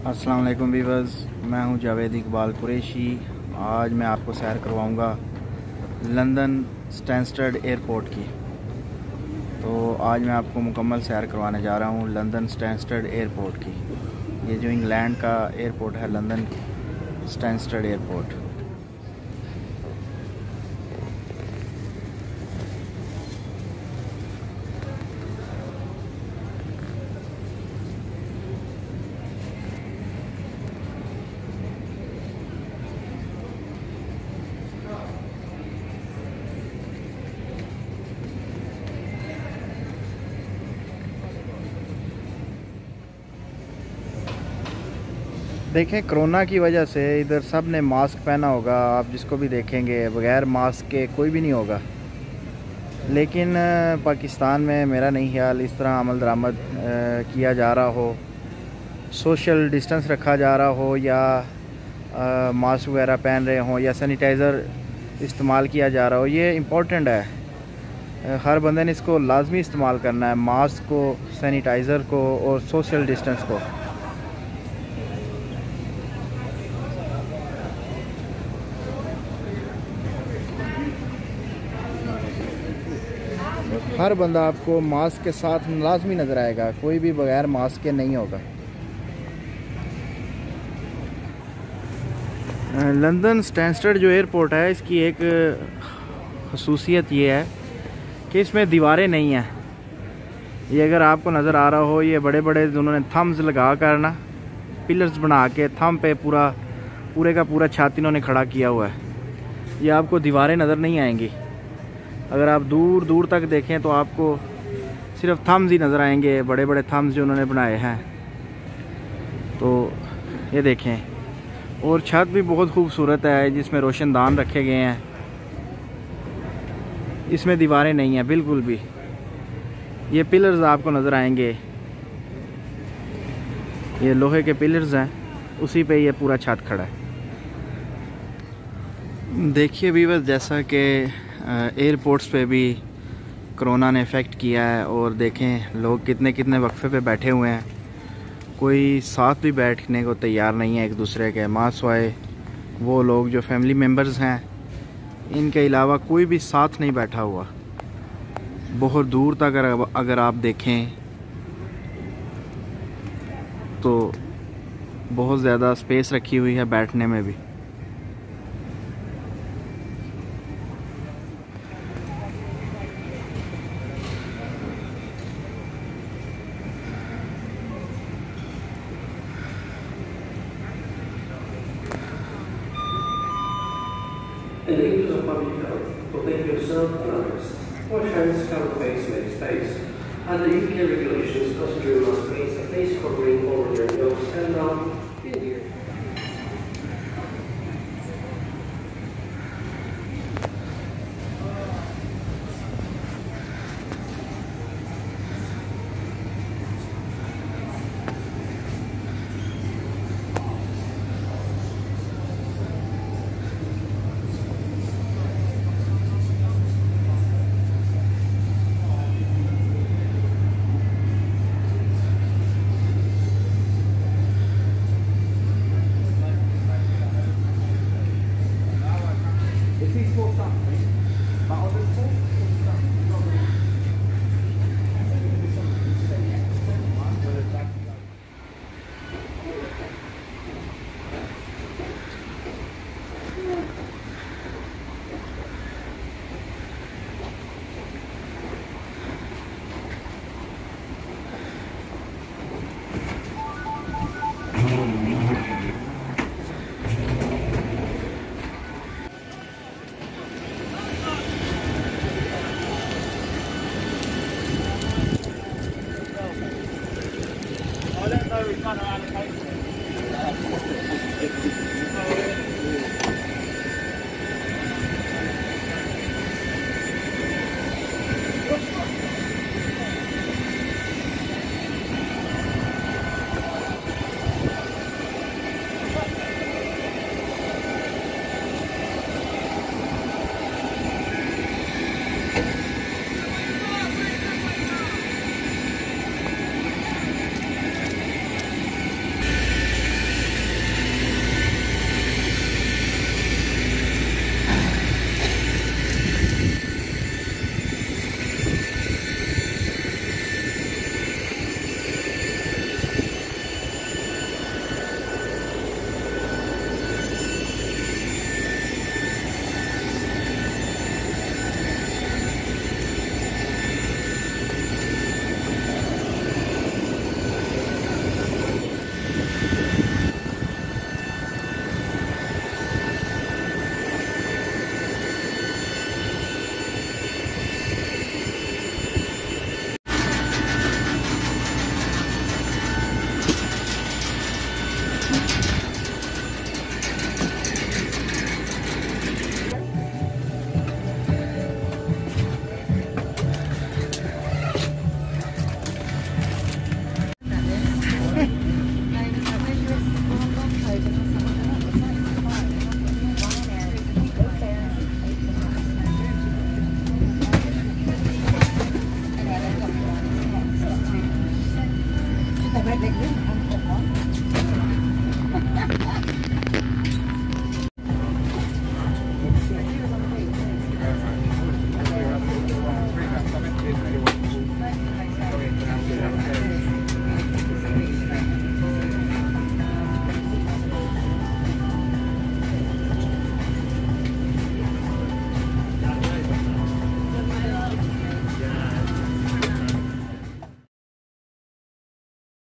अस्सलाम वालेकुम वीवर्स, मैं हूं जावेद इकबाल कुरैशी। आज मैं आपको सैर करवाऊंगा लंदन स्टैनस्टेड एयरपोर्ट की। तो आज मैं आपको मुकम्मल सैर करवाने जा रहा हूं लंदन स्टैनस्टेड एयरपोर्ट की। ये जो इंग्लैंड का एयरपोर्ट है, लंदन स्टैनस्टेड एयरपोर्ट। देखें, कोरोना की वजह से इधर सब ने मास्क पहना होगा। आप जिसको भी देखेंगे बग़ैर मास्क के कोई भी नहीं होगा। लेकिन पाकिस्तान में मेरा नहीं ख्याल इस तरह अमल दरामद किया जा रहा हो, सोशल डिस्टेंस रखा जा रहा हो, या मास्क वगैरह पहन रहे हों, या सैनिटाइज़र इस्तेमाल किया जा रहा हो। ये इम्पोर्टेंट है, हर बंदे ने इसको लाजमी इस्तेमाल करना है, मास्क को, सैनिटाइज़र को और सोशल डिस्टेंस को। हर बंदा आपको मास्क के साथ लाजमी नज़र आएगा, कोई भी बगैर मास्क के नहीं होगा। लंदन स्टैनस्टेड जो एयरपोर्ट है, इसकी एक खसूसियत ये है कि इसमें दीवारें नहीं हैं। ये अगर आपको नज़र आ रहा हो, ये बड़े बड़े उन्होंने थम्स लगा कर ना, पिलर्स बना के थम पे पूरे का पूरा छत इन्होंने खड़ा किया हुआ है। ये आपको दीवारें नज़र नहीं आएंगी। अगर आप दूर दूर तक देखें तो आपको सिर्फ थम्स ही नज़र आएंगे, बड़े बड़े थम्स जो उन्होंने बनाए हैं। तो ये देखें, और छत भी बहुत खूबसूरत है जिसमें रोशनदान रखे गए हैं। इसमें दीवारें नहीं हैं बिल्कुल भी। ये पिलर्स आपको नज़र आएंगे, ये लोहे के पिलर्स हैं, उसी पे ये पूरा छत खड़ा है। देखिए व्यूअर्स, जैसा कि एयरपोर्ट्स पे भी कोरोना ने इफ़ेक्ट किया है, और देखें लोग कितने कितने वक्फे पे बैठे हुए हैं। कोई साथ भी बैठने को तैयार नहीं है एक दूसरे के, मासवाए वो लोग जो फैमिली मेम्बर्स हैं, इनके अलावा कोई भी साथ नहीं बैठा हुआ। बहुत दूर तक अगर आप देखें तो बहुत ज़्यादा स्पेस रखी हुई है बैठने में भी। In the interest of public health, protect yourself and others. Wash hands, cover face, make space. Under UK regulations, passenger must place a face covering over their nose and mouth in the air. Like this.